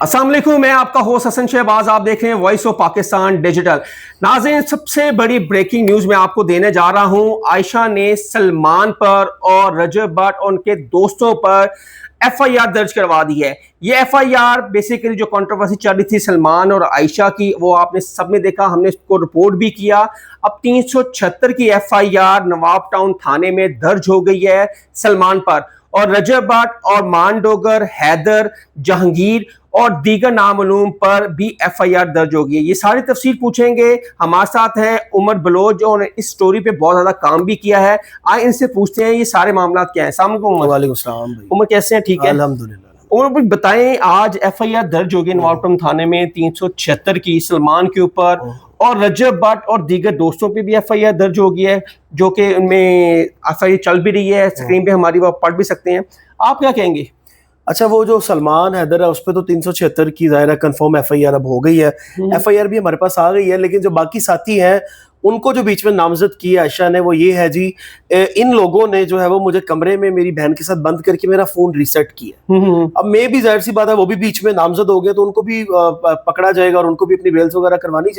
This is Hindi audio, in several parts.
अस्सलाम वालेकुम, मैं आपका होस्ट हसन शहबाज। आप देख रहे हैं वॉइस ऑफ पाकिस्तान डिजिटल। नाज़रीन, सबसे बड़ी ब्रेकिंग न्यूज मैं आपको देने जा रहा हूं। आयशा ने सलमान पर और रजब भट्ट और उनके दोस्तों पर एफआईआर दर्ज करवा दी है। ये एफआईआर बेसिकली जो कंट्रोवर्सी चल रही थी सलमान और आयशा की, वो आपने सब ने देखा, हमने इसको रिपोर्ट भी किया। अब 376 की एफआईआर नवाब टाउन थाने में दर्ज हो गई है सलमान पर, और रजब भट्ट और मानडोगर, हैदर, जहांगीर और दीगर नामालूम पर भी एफआईआर दर्ज होगी। ये सारी तफसील पूछेंगे। हमारे साथ हैं उमर बलोच, जो इस स्टोरी पे बहुत ज्यादा काम भी किया है। आए इनसे पूछते हैं ये सारे मामला क्या है। अस्सलाम वालेकुम उमर। वालेकुम सलाम। उमर कैसे हैं? ठीक है, अल्हम्दुलिल्लाह। उमर बताएं, आज एफआईआर दर्ज होगी नवाबटाउन थाने में 376 की सलमान के ऊपर, और रजब भट्ट और दीगर दोस्तों पे भी एफआईआर दर्ज हो गई है, जो कि उनमें एफआईआर चल भी रही है, स्क्रीन पे हमारी वो पढ़ भी सकते हैं। आप क्या कहेंगे? अच्छा, वो जो सलमान हैदर है उस पर तो 376 की ज़ाहिर है कंफर्म एफआईआर अब हो गई है। एफआईआर भी हमारे पास आ गई है, लेकिन जो बाकी साथी हैं उनको जो बीच में नामजद की है आयशा ने, वो ये है जी, इन लोगों ने जो है वो मुझे कमरे में मेरी बहन के साथ बंद करके मेरा फोन रीसेट किया। अब मैं भी, जाहिर सी बात है, वो भी बीच में नामजद हो गए तो उनको भी पकड़ा जाएगा और उनको भी अपनी बेल्स वगैरह करवानी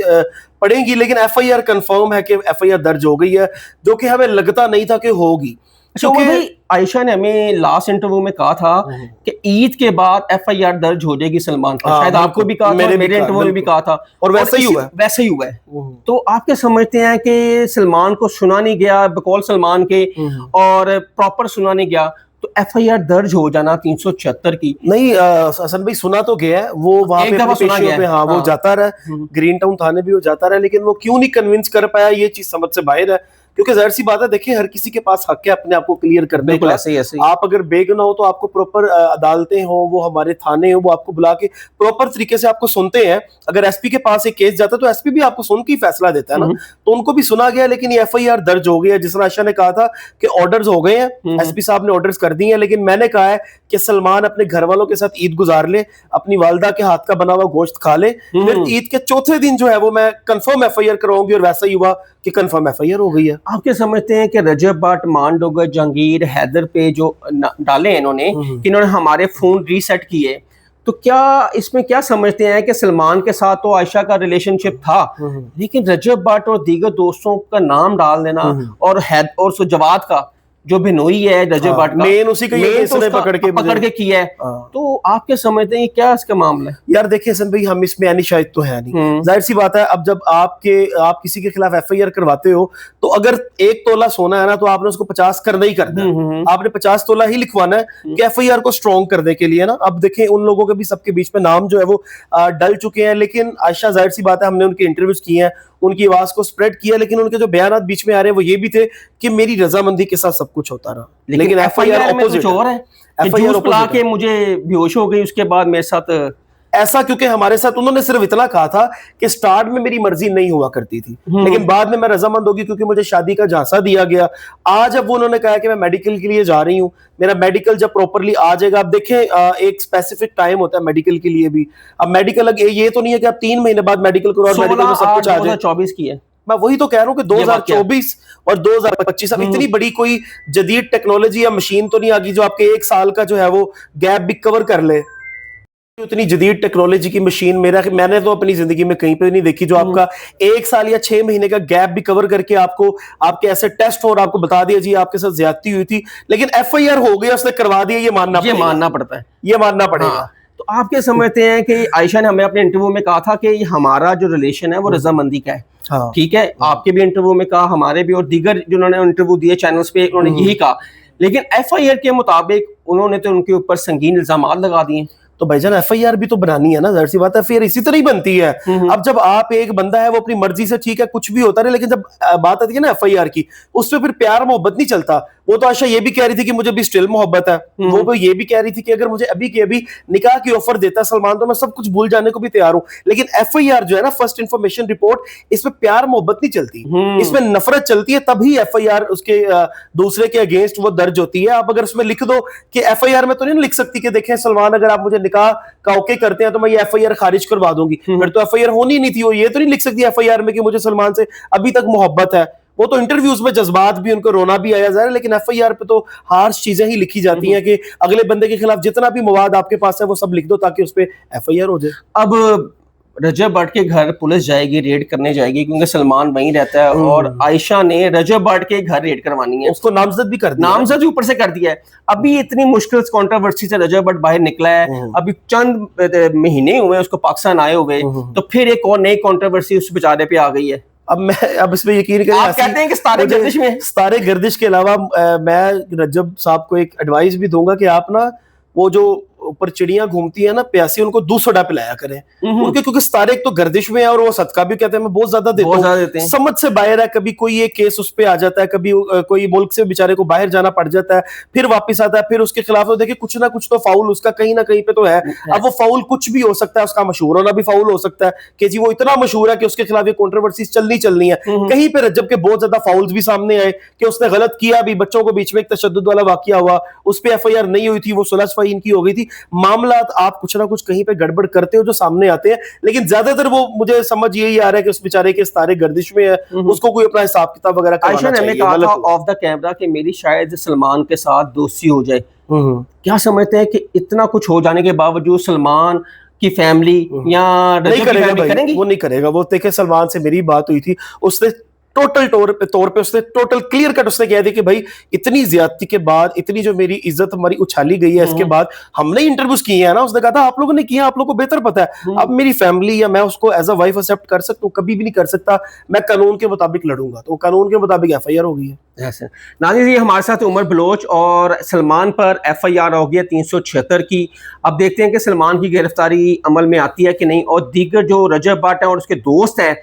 पड़ेंगी। लेकिन एफआईआर कंफर्म है कि एफआईआर दर्ज हो गई है, जो कि हमें लगता नहीं था कि होगी। क्योंकि आयशा ने हमें लास्ट इंटरव्यू में कहा था कि ईद के बाद एफआईआर दर्ज हो जाएगी सलमान पर। शायद आपको भी कहा था, मेरे इंटरव्यू में भी कहा था, और वैसे ही हुआ है। वैसे ही हुआ है। तो आप क्या समझते हैं कि सलमान को सुना नहीं गया बकौल सलमान के, और प्रॉपर सुना नहीं गया, तो एफआईआर दर्ज हो जाना 376 की? नहीं, हसन भाई, सुना तो गया है, वो वहां पे सुना गया है। हाँ, वो जाता रहा, ग्रीन टाउन थाने भी वो जाता रहा, लेकिन वो क्यों नहीं कन्विंस कर पाया, ये चीज समझ से बाहर है। क्योंकि जाहिर सी बात है, देखिए, हर किसी के पास हक है अपने आप को क्लियर करने का। ऐसे ही। आप अगर बेगुनाह हो तो आपको प्रॉपर अदालतें हो, वो हमारे थाने हो, वो आपको बुला के प्रॉपर तरीके से आपको सुनते हैं। अगर एसपी के पास एक केस जाता है तो एसपी भी आपको सुन के फैसला देता है ना, तो उनको भी सुना गया। लेकिन ये एफआईआर दर्ज हो गई है। जिस तरह आयशा ने कहा था कि ऑर्डर्स हो गए हैं, एसपी साहब ने ऑर्डर्स कर दिए हैं, लेकिन मैंने कहा है कि सलमान अपने घर वालों के साथ ईद गुजार ले, अपनी वालदा के हाथ का बना हुआ गोश्त खा ले, फिर ईद के चौथे दिन जो है वो मैं कंफर्म एफआईआर करवाऊंगी। और वैसा ही हुआ कि कंफर्म एफआईआर हो गई है। आप क्या समझते हैं कि रजब भट्ट, मानडोगर, जहांगीर, हैदर पे जो डाले इन्होंने कि इन्होंने हमारे फोन रीसेट किए, तो क्या इसमें क्या समझते हैं कि सलमान के साथ तो आयशा का रिलेशनशिप था, लेकिन रजब भट्ट और दीगर दोस्तों का नाम डाल देना, और जवाद का जो बिनोई है रजब भट्ट का, मेन उसी का इसने पकड़ के किया है, तो आप क्या समझते हैं क्या इसका मामला है? यार देखिए हसन भाई, हम इसमें यानी शायद तो है नहीं, जाहिर सी बात है। अब जब आप किसी के खिलाफ एफआईआर करवाते हो, तो अगर 1 तोला सोना है ना, तो आपने उसको 50 करना ही करना है। आपने 50 तोला ही लिखवाना है कि एफआईआर को स्ट्रॉन्ग करने के लिए ना। अब देखें, उन लोगों के भी सबके बीच में नाम जो है वो डल चुके हैं, लेकिन आयशा, जाहिर सी बात है, हमने उनके इंटरव्यूज किए हैं, उनकी आवाज को स्प्रेड किया, लेकिन उनके जो बयान बीच में आ रहे हैं वो ये भी थे कि मेरी रजामंदी के साथ सब कुछ होता रहा। लेकिन एफआईआर में कुछ और है। एफआईआर पिला के मुझे बेहोश हो गई, उसके बाद मेरे साथ ऐसा, क्योंकि हमारे साथ उन्होंने सिर्फ इतना कहा था कि स्टार्ट में मेरी मर्जी नहीं हुआ करती थी, लेकिन बाद में मैं रजामंद होगी क्योंकि मुझे शादी का झांसा दिया गया। आज अब उन्होंने कहा कि मैं मेडिकल के लिए जा रही हूँ, मेरा मेडिकल जब प्रॉपरली आ जाएगा। अब देखें, एक स्पेसिफिक टाइम होता है मेडिकल के लिए भी। अब मेडिकल ये तो नहीं है कि आप 3 महीने बाद मेडिकल करो और मेडिकल में सब कुछ आ जाए। 2024 की है। मैं वही तो कह रहा हूँ कि 2024 और 2025 अब इतनी बड़ी कोई जदीद टेक्नोलॉजी या मशीन तो नहीं आ गई जो आपके 1 साल का जो है वो गैप भी कवर कर ले। उतनी जदीद टेक्नोलॉजी की मशीन मैंने तो अपनी जिंदगी में कहीं पे नहीं देखी जो आपका 1 साल या 6 महीने का गैप भी कवर करके आपको आपके ऐसे टेस्ट और आपको बता दिया जी आपके साथ ज्यादती हुई थी, लेकिन एफआईआर हो गई, उसने करवा दिया। ये मानना पड़ता है, ये मानना पड़ेगा। तो आप क्या समझते हैं कि आयशा ने हमें अपने इंटरव्यू में कहा था कि हमारा जो रिलेशन है वो रजामंदी का है, ठीक है, आपके भी इंटरव्यू में कहा, हमारे भी, और दीगर जिन्होंने इंटरव्यू दिए चैनल्स पे उन्होंने यही कहा, लेकिन एफआईआर के मुताबिक उन्होंने तो उनके ऊपर संगीन इल्जाम लगा दिए। तो भाईजान, एफआईआर भी तो बनानी है ना, जाहिर सी बात है, फिर इसी तरह ही बनती है। अब जब आप एक बंदा है वो अपनी मर्जी से, ठीक है, कुछ भी होता है, लेकिन जब बात आती है ना एफआईआर की, उसमें फिर प्यार मोहब्बत नहीं चलता। वो तो आशा ये भी कह रही थी कि मुझे भी स्टिल मोहब्बत है, वो तो ये भी कह रही थी कि अगर मुझे अभी के अभी निकाह की ऑफर देता सलमान तो मैं सब कुछ भूल जाने को भी तैयार हूं। लेकिन एफआईआर जो है ना, फर्स्ट इंफॉर्मेशन रिपोर्ट, इसमें प्यार मोहब्बत नहीं चलती, इसमें नफरत चलती है, तभी एफआईआर उसके दूसरे के अगेंस्ट वो दर्ज होती है। आप अगर उसमें लिख दो कि एफआईआर में तो नहीं लिख सकती कि देखें सलमान, अगर आप मुझे निकाह का ओके करते हैं तो मैं ये एफआईआर खारिज करवा दूंगी, फिर तो एफआईआर होनी नहीं थी। वो ये तो नहीं लिख सकती एफआईआर में कि मुझे सलमान से अभी तक मोहब्बत है, वो तो इंटरव्यूज में जज्बात भी, उनको रोना भी आया जा रहा है, लेकिन एफआईआर पे तो हार्श चीजें ही लिखी जाती हैं कि अगले बंदे के खिलाफ जितना भी मवाद आपके पास है वो सब लिख दो ताकि उस पे एफआईआर हो जाए। अब रजब भट्ट के घर पुलिस जाएगी, रेड करने जाएगी, क्योंकि सलमान वहीं रहता है और आयशा ने रजब भट्ट के घर रेड करवानी है। उसको नामजद भी कर दिया, नामजद ऊपर से कर दिया है। अभी इतनी मुश्किल कंट्रोवर्सी से रजब भट्ट बाहर निकला है, अभी चंद महीने हुए उसको पाकिस्तान आए हुए, तो फिर एक और नई कंट्रोवर्सी उस बेचारे पे आ गई है। अब इसमें यकीन करें, आप कहते हैं कि सितारे गर्दिश में, सितारे गर्दिश के अलावा मैं रजब साहब को एक एडवाइस भी दूंगा कि आप ना वो जो ऊपर चिड़ियां घूमती है ना प्यासी, उनको दूध सोडा पिलाया करें उनके, क्योंकि सितारे एक तो गर्दिश में है और वो सदका भी कहते हैं मैं बहुत ज्यादा देता हूं, समझ से बाहर है। कभी कोई ये केस उस पे आ जाता है, कभी कोई मुल्क से बेचारे को बाहर जाना पड़ जाता है, फिर वापस आता है, फिर उसके खिलाफ तो देखिए कुछ ना कुछ तो फाउल उसका कहीं ना कहीं पे तो है। अब वो फाउल कुछ भी हो सकता है, उसका मशहूर होना भी फाउल हो सकता है कि जी वो इतना मशहूर है कि उसके खिलाफ ये कंट्रोवर्सी चलनी है। कहीं पे रजब के बहुत ज्यादा फाउल्स भी सामने आए कि उसने गलत किया भी, बच्चों को बीच में एक तशद्दुद वाला वाकया हुआ, उस पर एफआईआर नहीं हुई थी, वो सुलह सफाई इनकी हो गई थी। मामला आप कुछ ना कुछ कहीं पे गड़बड़ करते हो जो सामने आते हैं, लेकिन ज्यादातर वो मुझे समझ यही आ रहा है कि उस बेचारे के सितारे गर्दिश में है, उसको कोई अपना हिसाब किताब वगैरह आयशा ने हमें कहा था ऑफ द कैमरा कि मेरी शायद सलमान के साथ दोस्ती हो जाए। क्या समझते हैं कि इतना कुछ हो जाने के बावजूद सलमान की फैमिली या नहीं करेगा भाई, वो नहीं करेगा। वो देखिए सलमान से मेरी बात हुई थी, उसने टोटल तौर पे उसने टोटल क्लियर कट उसने कह दिया कि भाई इतनी ज्यादती के बाद, इतनी जो मेरी इज्जत हमारी उछाली गई है, इसके बाद हमने इंटरव्यूज किए हैं ना, उसने कहा था आप लोगों ने किया, आप लोगों को बेहतर पता है। अब मेरी फैमिली या मैं उसको एज अ वाइफ एक्सेप्ट कर सकता हूँ? कभी भी नहीं कर सकता। मैं कानून के मुताबिक लड़ूंगा, तो कानून के मुताबिक एफआईआर हो गई है। नाज़रीन जी, हमारे साथ उमर बलोच और सलमान पर एफआईआर हो गई है 376 की। अब देखते हैं कि सलमान की गिरफ्तारी अमल में आती है कि नहीं, और दीगर जो रजब भट्ट हैं और उसके दोस्त हैं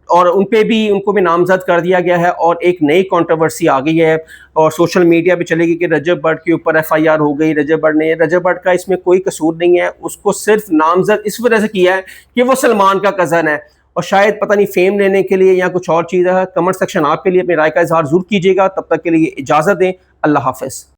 और उनको भी नामजद कर दिया गया है। और एक नई कंट्रोवर्सी आ गई है और सोशल मीडिया पे चलेगी कि रजब भट्ट के ऊपर एफआईआर हो गई। रजब भट्ट का इसमें कोई कसूर नहीं है, उसको सिर्फ नामजद इस वजह से किया है कि वो सलमान का कज़न है, और शायद पता नहीं फेम लेने के लिए या कुछ और चीज़ है। कमेंट सेक्शन आपके लिए अपनी राय का इजहार जरूर कीजिएगा। तब तक के लिए इजाज़त दें। अल्लाह हाफ़िज़।